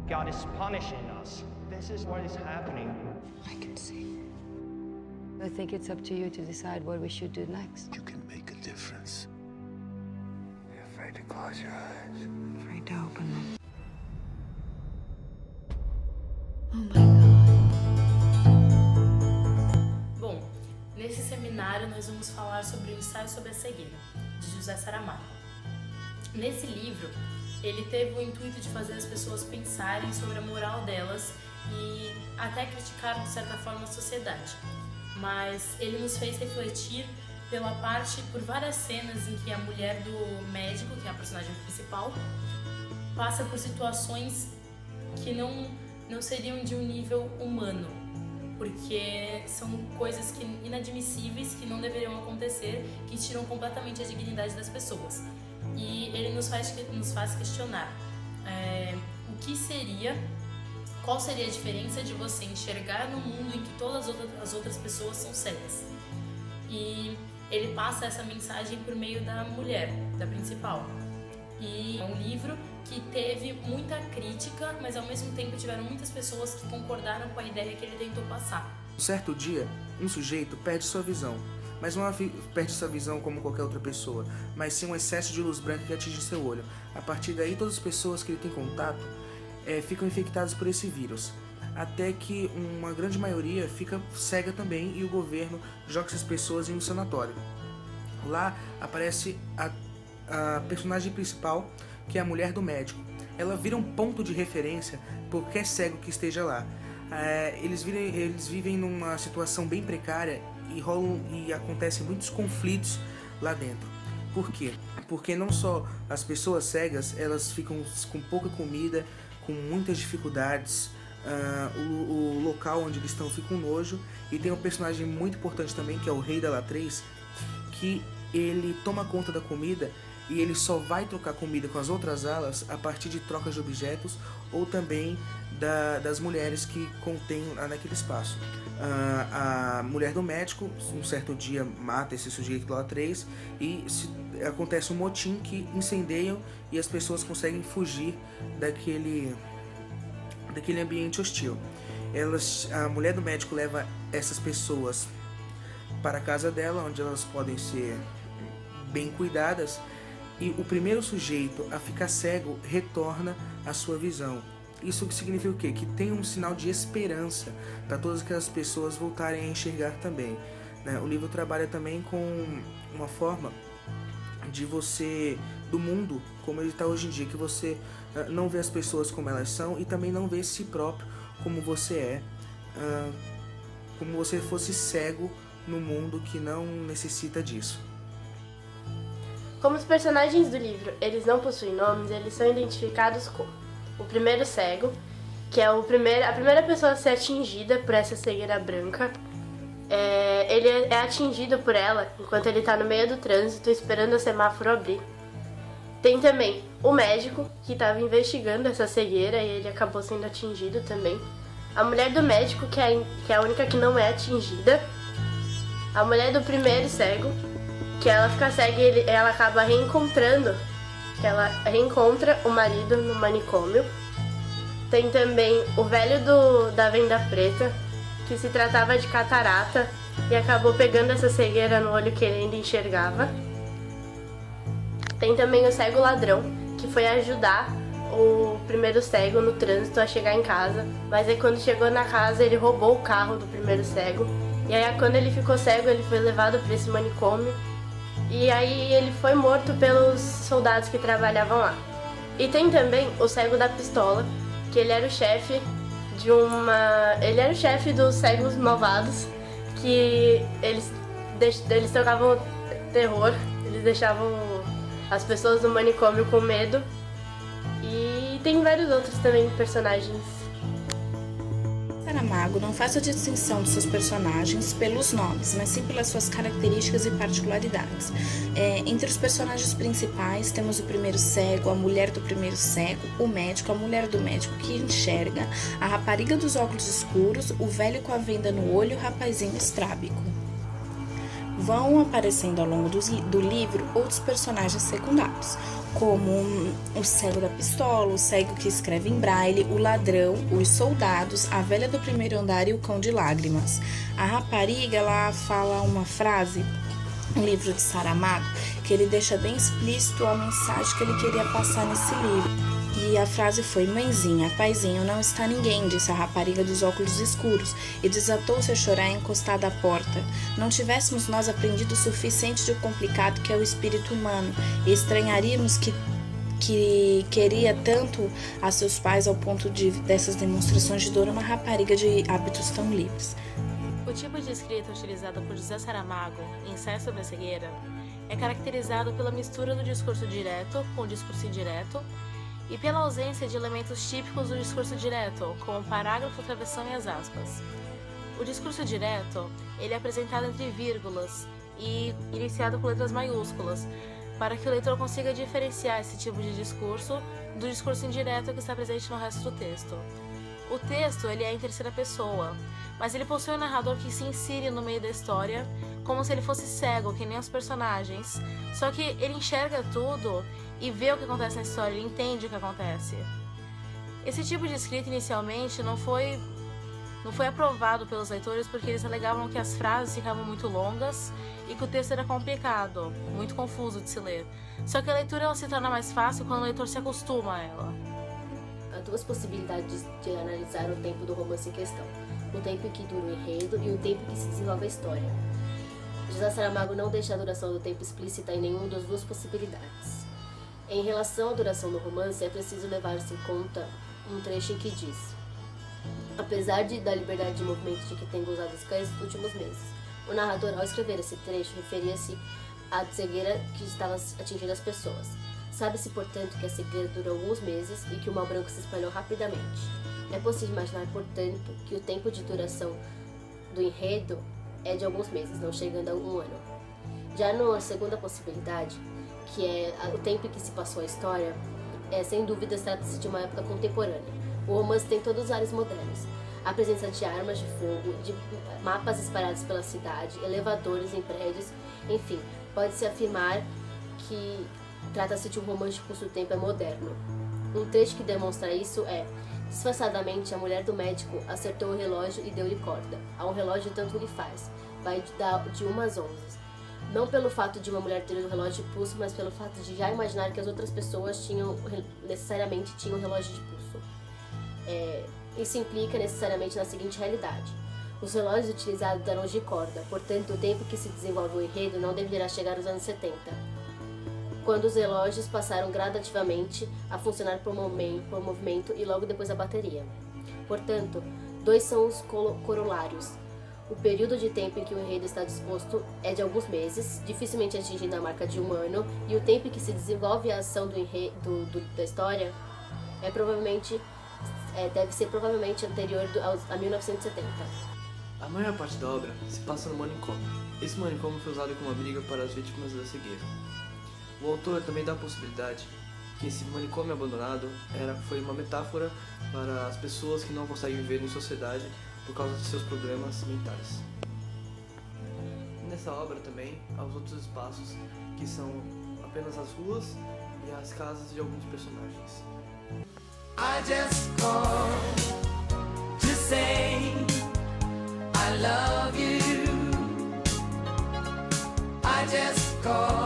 God is punishing us. This is what is happening. I can see. I think it's up to you to decide what we should do next. You can make a difference. You're afraid to close your eyes. Afraid to open them. Oh my God. Bom, nesse seminário nós vamos falar sobre o ensaio sobre a cegueira, de José Saramago. Nesse livro, ele teve o intuito de fazer as pessoas pensarem sobre a moral delas e até criticar, de certa forma, a sociedade. Mas ele nos fez refletir por várias cenas em que a mulher do médico, que é a personagem principal, passa por situações que não seriam de um nível humano, porque são coisas inadmissíveis que não deveriam acontecer, que tiram completamente a dignidade das pessoas. E ele nos faz questionar qual seria a diferença de você enxergar no mundo em que todas as outras pessoas são cegas. E ele passa essa mensagem por meio da mulher, da principal. E é um livro que teve muita crítica, mas ao mesmo tempo tiveram muitas pessoas que concordaram com a ideia que ele tentou passar. Um certo dia, um sujeito perde sua visão, mas não perde sua visão como qualquer outra pessoa, mas sim um excesso de luz branca que atinge seu olho. A partir daí, todas as pessoas que ele tem contato ficam infectadas por esse vírus, até que uma grande maioria fica cega também e o governo joga essas pessoas em um sanatório. Lá aparece a personagem principal, que é a mulher do médico. Ela vira um ponto de referência por qualquer cego que esteja lá. Eles vivem numa situação bem precária e acontecem muitos conflitos lá dentro. Por quê? Porque não só as pessoas cegas, elas ficam com pouca comida, com muitas dificuldades, o local onde eles estão fica um nojo, e tem um personagem muito importante também, que é o Rei da Latrez, que ele toma conta da comida e ele só vai trocar comida com as outras alas a partir de trocas de objetos ou também das mulheres que contêm naquele espaço. A mulher do médico, um certo dia, mata esse sujeito da Latrez e acontece um motim que incendeiam e as pessoas conseguem fugir daquele ambiente hostil. A mulher do médico leva essas pessoas para a casa dela, onde elas podem ser bem cuidadas, e o primeiro sujeito a ficar cego retorna à sua visão. Isso significa o quê? Que tem um sinal de esperança para todas aquelas pessoas voltarem a enxergar também, né? O livro trabalha também com uma forma de do mundo como ele está hoje em dia, que você não vê as pessoas como elas são e também não vê si próprio como você é, como você fosse cego no mundo que não necessita disso. Como os personagens do livro eles não possuem nomes, eles são identificados como o primeiro cego, que é a primeira pessoa a ser atingida por essa cegueira branca. Ele é atingido por ela enquanto ele está no meio do trânsito esperando o semáforo abrir. Tem também o médico, que estava investigando essa cegueira e ele acabou sendo atingido também. A mulher do médico, que é a única que não é atingida. A mulher do primeiro cego, que ela fica cega e ela acaba reencontra o marido no manicômio. Tem também o velho da venda preta, que se tratava de catarata e acabou pegando essa cegueira no olho que ele ainda enxergava. Tem também o cego ladrão, que foi ajudar o primeiro cego no trânsito a chegar em casa, mas aí quando chegou na casa ele roubou o carro do primeiro cego, e aí quando ele ficou cego ele foi levado para esse manicômio, e aí ele foi morto pelos soldados que trabalhavam lá. E tem também o cego da pistola, que ele era o chefe dos cegos malvados, que eles tocavam terror, eles deixavam as pessoas no manicômio com medo. E tem vários outros também personagens. Saramago não faz a distinção de seus personagens pelos nomes, mas sim pelas suas características e particularidades. Entre os personagens principais temos o primeiro cego, a mulher do primeiro cego, o médico, a mulher do médico que enxerga, a rapariga dos óculos escuros, o velho com a venda no olho e o rapazinho estrábico. Vão aparecendo ao longo do livro outros personagens secundários. como o cego da pistola, o cego que escreve em braille, o ladrão, os soldados, a velha do primeiro andar e o cão de lágrimas. A rapariga, ela fala uma frase, um livro de Saramago, que ele deixa bem explícito a mensagem que ele queria passar nesse livro. E a frase foi: mãezinha, paizinho, não está ninguém, disse a rapariga dos óculos escuros, e desatou-se a chorar encostada à porta. Não tivéssemos nós aprendido o suficiente de complicado que é o espírito humano, e estranharíamos que queria tanto a seus pais ao ponto dessas demonstrações de dor uma rapariga de hábitos tão livres. O tipo de escrita utilizado por José Saramago em Ensaio sobre a Cegueira é caracterizado pela mistura do discurso direto com o discurso indireto e pela ausência de elementos típicos do discurso direto, como o parágrafo, travessão e as aspas. O discurso direto, ele é apresentado entre vírgulas e iniciado com letras maiúsculas, para que o leitor consiga diferenciar esse tipo de discurso do discurso indireto que está presente no resto do texto. O texto, ele é em terceira pessoa, mas ele possui um narrador que se insere no meio da história, como se ele fosse cego, que nem os personagens, só que ele enxerga tudo e vê o que acontece na história, ele entende o que acontece. Esse tipo de escrita inicialmente não foi aprovado pelos leitores porque eles alegavam que as frases ficavam muito longas e que o texto era complicado, muito confuso de se ler. Só que a leitura ela se torna mais fácil quando o leitor se acostuma a ela. Há duas possibilidades de analisar o tempo do romance em questão: o tempo em que dura o enredo e o tempo em que se desenvolve a história. José Saramago não deixa a duração do tempo explícita em nenhuma das duas possibilidades. Em relação à duração do romance, é preciso levar-se em conta um trecho em que diz: apesar da liberdade de movimento de que tem gozado os cães nos últimos meses, o narrador, ao escrever esse trecho, referia-se à cegueira que estava atingindo as pessoas. Sabe-se, portanto, que a cegueira durou alguns meses e que o mal branco se espalhou rapidamente. É possível imaginar, portanto, que o tempo de duração do enredo é de alguns meses, não chegando a um ano. Já na segunda possibilidade, que é o tempo em que se passou a história, sem dúvida trata-se de uma época contemporânea. O romance tem todos os ares modernos. A presença de armas de fogo, de mapas espalhados pela cidade, elevadores em prédios, enfim, pode-se afirmar que trata-se de um romance cujo tempo é moderno. Um trecho que demonstra isso é: disfarçadamente, a mulher do médico acertou o relógio e deu-lhe corda. A um relógio tanto lhe faz, vai de 1 às 11. Não pelo fato de uma mulher ter o relógio de pulso, mas pelo fato de já imaginar que as outras pessoas necessariamente tinham um relógio de pulso. Isso implica necessariamente na seguinte realidade: os relógios utilizados eram de corda, portanto o tempo que se desenvolve o enredo não deverá chegar aos anos 70, quando os relógios passaram gradativamente a funcionar por movimento e logo depois a bateria. Portanto, dois são os corolários. O período de tempo em que o enredo está disposto é de alguns meses, dificilmente atingindo a marca de um ano, e o tempo em que se desenvolve a ação da história deve ser provavelmente anterior a 1970. A maior parte da obra se passa no manicômio. Esse manicômio foi usado como abrigo para as vítimas da cegueira. O autor também dá a possibilidade que esse manicômio abandonado foi uma metáfora para as pessoas que não conseguem viver em sociedade por causa de seus problemas mentais. Nessa obra também há os outros espaços, que são apenas as ruas e as casas de alguns personagens. I just called to say I love you. I just called